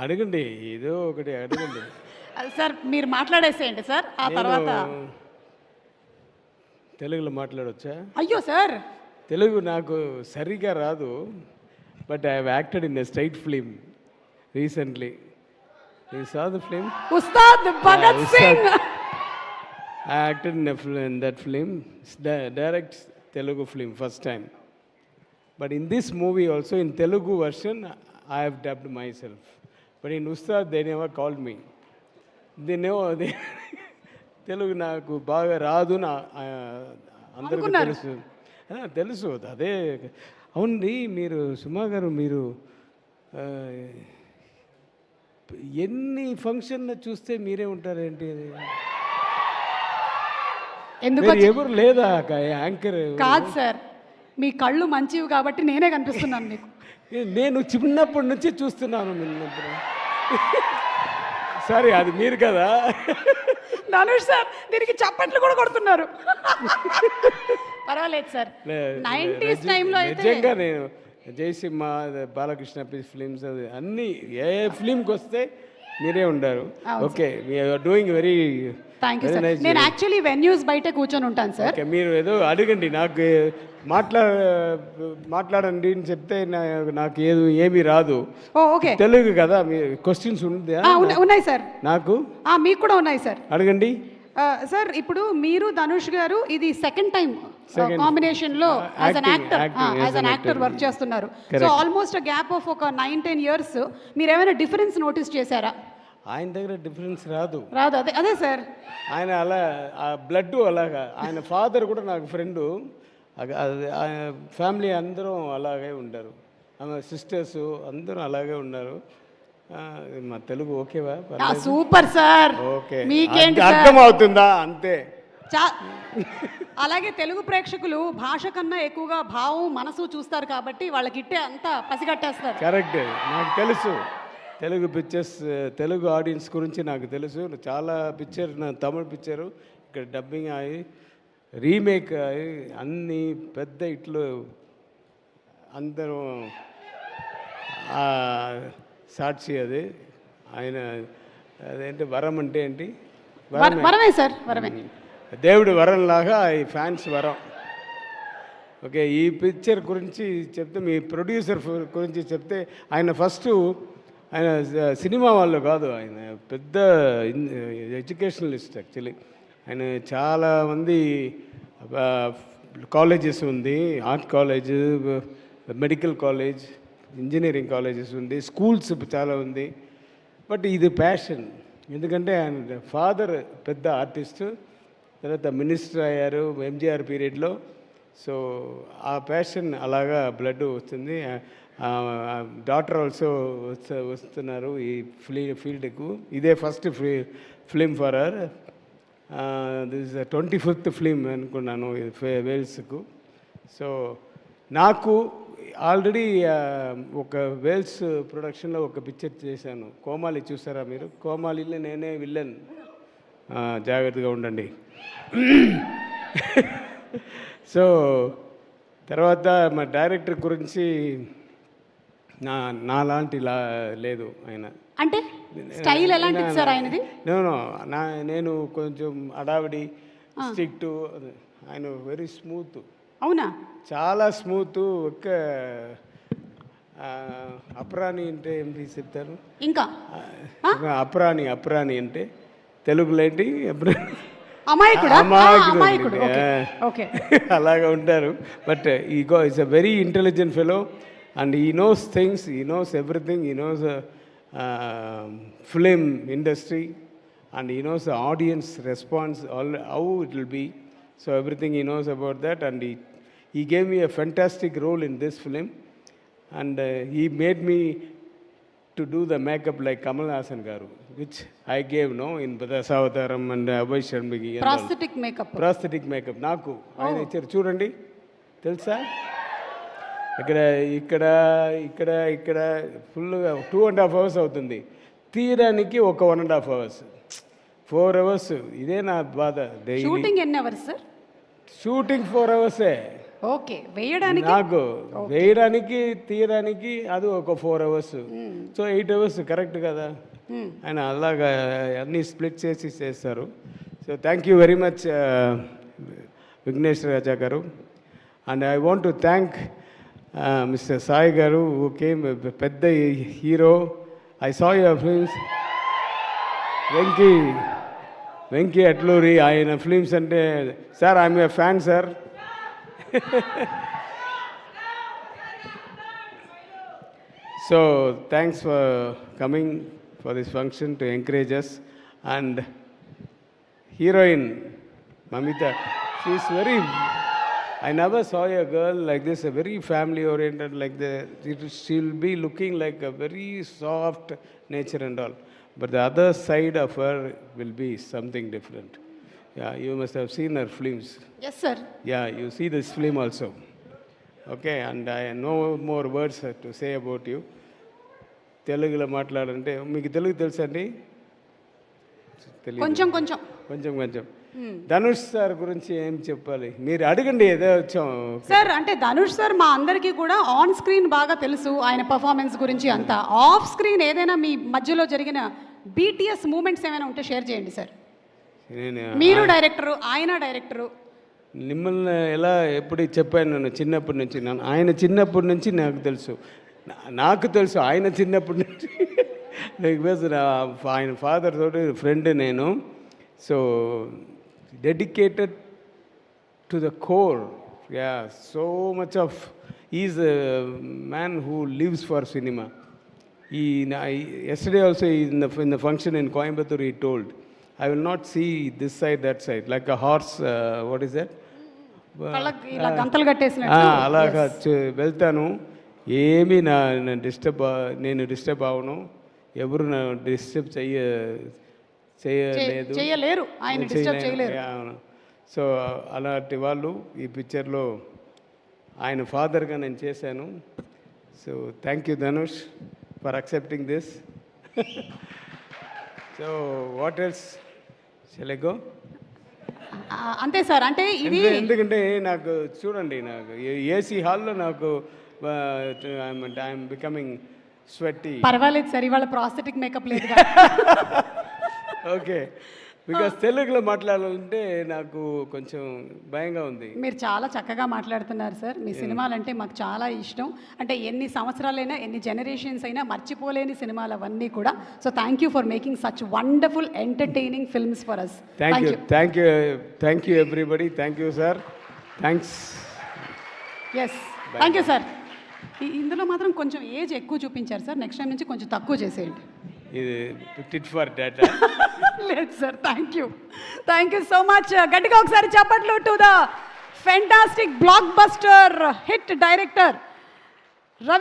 అడగండి, ఏదో ఒకటి అడగండి. సార్ మీరు మాట్లాడేసేయండి సార్, ఆ తర్వాత. తెలుగులో మాట్లాడవచ్చా? అయ్యో సార్, తెలుగు నాకు సరిగా రాదు, but I have acted in a straight film recently. You saw the film Ustaad Bhagat Singh. I acted in that film. It's direct Telugu film, first time. But in this movie also, in Telugu version, I have dubbed myself. But in Ustad, they never called me. They never, Telugu నాకు బాగా రాదు నా అందరికీ తెలుసు. తెలుసు అదే. అవునండి, మీరు సుమా గారు, మీరు ఎన్ని ఫంక్షన్లు చూస్తే మీరే ఉంటారేంటి? ఎందుకు ఎవరు లేదా యాంకర్? కాదు సార్, మీ కళ్ళు మంచివి కాబట్టి నేనే కనిపిస్తున్నాను మీకు. నేను చిన్నప్పటి నుంచి చూస్తున్నాను. సారీ, అది మీరు కదా. ధనుష్ సార్ దీనికి చప్పట్లు కూడా కొడుతున్నారు. పర్వాలేదు సార్. 90s టైంలో అయితే నిజంగా నేను జయసింహ, బాలకృష్ణ ఫిలిమ్స్, అది అన్ని ఏ ఫిలింకి వస్తే మీరే ఉండారు. Okay, we are doing very. Thank you sir. నేను యాక్చువల్లీ వెన్యూస్ బయట కూర్చొని ఉంటాను సార్. ఓకే, మీరు ఏదో అడగండి, నాకు మాట్లాడండి అని చెప్తే నాకు ఏమీ రాదు. ఓకే, తెలుగు కదా, మీ క్వశ్చన్స్ ఉన్నాయి సార్. నాకు మీకు కూడా ఉన్నాయి సార్, అడగండి. సార్ ఇప్పుడు మీరు ధనుష్ గారు ఇది సెకండ్ టైం కాంబినేషన్ లో యాజ్ అన్ యాక్టర్ వర్క్ చేస్తున్నారు. సో ఆల్మోస్ట్ గ్యాప్ ఆఫ్ ఒక 9-10 years. మీరు ఏమైనా డిఫరెన్స్ నోటీస్ చేశారా? ఆయన దగ్గర డిఫరెన్స్ రాదు. అదే సార్, ఆయన అలా ఆ బ్లడ్ అలాగా. ఆయన ఫాదర్ కూడా నాకు ఫ్రెండు, ఫ్యామిలీ అందరం అలాగే ఉంటారు. ఆమె సిస్టర్స్ అందరూ అలాగే ఉన్నారు. మా తెలుగు ఓకేవా? Super sir. ఓకే, అర్థం అవుతుందా? అంతే. అలాగే తెలుగు ప్రేక్షకులు భాష కన్నా ఎక్కువగా భావం, మనసు చూస్తారు కాబట్టి వాళ్ళకి ఇట్టే అంతా పసిగట్టేస్తారు. కరెక్ట్, నాకు తెలుసు. తెలుగు పిక్చర్స్, తెలుగు ఆడియన్స్ గురించి నాకు తెలుసు. చాలా పిక్చర్, నా తమిళ పిక్చరు ఇక్కడ డబ్బింగ్ అయ్యి రీమేక్ అయ్యి అన్ని పెద్ద ఇట్లు అందరూ సాక్షి. అది ఆయన అదేంటి వరం అంటే ఏంటి? వరమే సార్, వరమే. దేవుడు వరంలాగా ఈ ఫ్యాన్స్ వరం. ఓకే, ఈ పిక్చర్ గురించి చెప్తే, మీ ప్రొడ్యూసర్ గురించి చెప్తే, ఆయన ఫస్ట్ ఆయన సినిమా వాళ్ళు కాదు, ఆయన పెద్ద ఎడ్యుకేషనలిస్ట్ యాక్చువల్లీ. ఆయన చాలామంది కాలేజెస్ ఉంది, art college, medical college, engineering colleges ఉంది, స్కూల్స్ చాలా ఉంది. బట్ ఇది ప్యాషన్. ఎందుకంటే ఆయన ఫాదర్ పెద్ద ఆర్టిస్టు, తర్వాత మినిస్టర్ అయ్యారు ఎంజీఆర్ పీరియడ్లో. సో ఆ ప్యాషన్ అలాగా బ్లడ్ వస్తుంది. డాటర్ ఆల్సో వస్తున్నారు ఈ ఫీల్డ్కు. ఇదే first film for her. This 25th film అనుకున్నాను వేల్స్కు. సో నాకు ఆల్రెడీ ఒక వేల్స్ ప్రొడక్షన్లో ఒక పిక్చర్ చేశాను, కోమాలి. చూసారా మీరు? కోమాలిలో నేనే విల్లన్. జాగ్రత్తగా ఉండండి. సో తర్వాత మా డైరెక్టర్ గురించి నాలాంటి లేదు ఆయన. అంటే స్టైల్ ఎలాంటిది సార్ ఆయనది? నేను కొంచెం అడావిడి, స్ట్రిక్ట్. ఆయన వెరీ స్మూత్. అవునా? చాలా స్మూత్. ఒక్క అప్రాణి అంటే ఏంటి చెప్తారు? ఇంకా అప్రాణి అంటే తెలుగులో ఏంటి? అమాయకుడు. అలాగా ఉంటారు. But is a very intelligent fellow and he knows things, he knows everything, he knows film industry and he knows the audience response, how it will be. So everything he knows about that, and he gave me a fantastic role in this film, and he made me to do the makeup like Kamal Haasan garu, which I gave in Dasavataram and Abhay Sharmagi. Prosthetic makeup నాకు ఆయన ఇచ్చారు. చూడండి, తెలుసా? ఇక్కడ ఫుల్గా 2.5 hours అవుతుంది. తీయడానికి ఒక 1.5 hours, 4 hours. ఇదే నా బాధ. షూటింగ్ ఎన్ని hours sir? Shooting 4 hours. Okay, వేయడానికి నాకు వేయడానికి తీయడానికి అది ఒక 4 అవర్స్, సో 8 అవర్స్ కరెక్ట్ కదా. ఆయన అలాగా అన్నీ స్ప్లిట్ చేసి చేస్తారు. So thank you very much Vignesh Raja garu. And I want to thank mister Sai garu who came, పెద్ద హీరో. I saw your films. Venky Atluri, ఆయన ఫిల్మ్స్ అంటే sir I'm a fan sir. So thanks for coming for this function to encourage us. And heroine Mamita, she's very, I never saw a girl like this, a very family oriented like that. She'll be looking like a very soft nature and all, but the other side of her will be something different. Yeah, you must have seen her films. Yes sir. Yeah, you see this film also. Okay, and I no more words to say about you. తెలుగులో మాట్లాడాలంటే మీకు తెలుగు తెలుసండి? కొంచెం కొంచెం. కొంచెం. Dhanush sir గురించి ఏం చెప్పాలి? మీరు అడగండి, ఏదో వచ్చాం. సార్ అంటే ధనుష్ సార్ మా అందరికీ కూడా ఆన్ స్క్రీన్ బాగా తెలుసు, ఆయన పర్ఫార్మెన్స్ గురించి అంతా. ఆఫ్ స్క్రీన్ ఏదైనా మీ మధ్యలో జరిగిన బీటీఎస్ మూమెంట్స్ ఏమైనా ఉంటే షేర్ చేయండి సార్. మీరు డైరెక్టరు, ఆయన డైరెక్టరు. మిమ్మల్ని ఎలా ఎప్పుడు చెప్పాను, నేను చిన్నప్పటి నుంచి, ఆయన చిన్నప్పటి నుంచి నాకు తెలుసు ఆయన చిన్నప్పటి నుంచి. బికాజ్ ఆయన ఫాదర్ తోటి ఫ్రెండ్ నేను. So dedicated to the core. Yeah, so much of is a man who lives for cinema. Yesterday also in the function in Coimbatore he told, I will not see this side, that side, like a horse, what is that? ఇలా గంతలు కట్టేసినట్టు. అలాగా వెళ్తాను. ఏమీ నేను disturb అవను, ఎవరు నా disturb చేయలేరు, ఆయన డిస్టర్బ్ చేయలేరు. సో అలాంటి వాళ్ళు ఈ పిక్చర్లో ఆయన ఫాదర్గా నేను చేశాను. So thank you Dhanush for accepting this. So what else shall I go? అంతే సార్. అంటే ఇది ఎందుకంటే నాకు చూడండి, నాకు ఏసీ హాల్లో నాకు ఐఎమ్ బికమింగ్ స్వెట్టి. పర్వాలేదు సార్, ఇవాళ ప్రాస్థెటిక్ మేకప్ లేదు. ఓకే, బికాస్ తెలుగులో మాట్లాడాలంటే నాకు కొంచెం భయంగా ఉంది. మీరు చాలా చక్కగా మాట్లాడుతున్నారు సార్. మీ సినిమాలు అంటే మాకు చాలా ఇష్టం. అంటే ఎన్ని సంవత్సరాలైనా, ఎన్ని జనరేషన్స్ అయినా మర్చిపోలేని సినిమాలు అవన్నీ కూడా. So thank you for making such wonderful entertaining films for us. Thank you everybody. Thank you sir. Thanks. Yes, thank you sir. ఇందులో మాత్రం కొంచెం ఏజ్ ఎక్కువ చూపించారు సార్. నెక్స్ట్ టైం నుంచి కొంచెం తక్కువ చేసేయండి. ఇది టిట్ ఫర్ డాటా. లేదు sir. Thank you so much. గట్టిగా ఒకసారి చప్పట్లు to the fantastic block buster hit director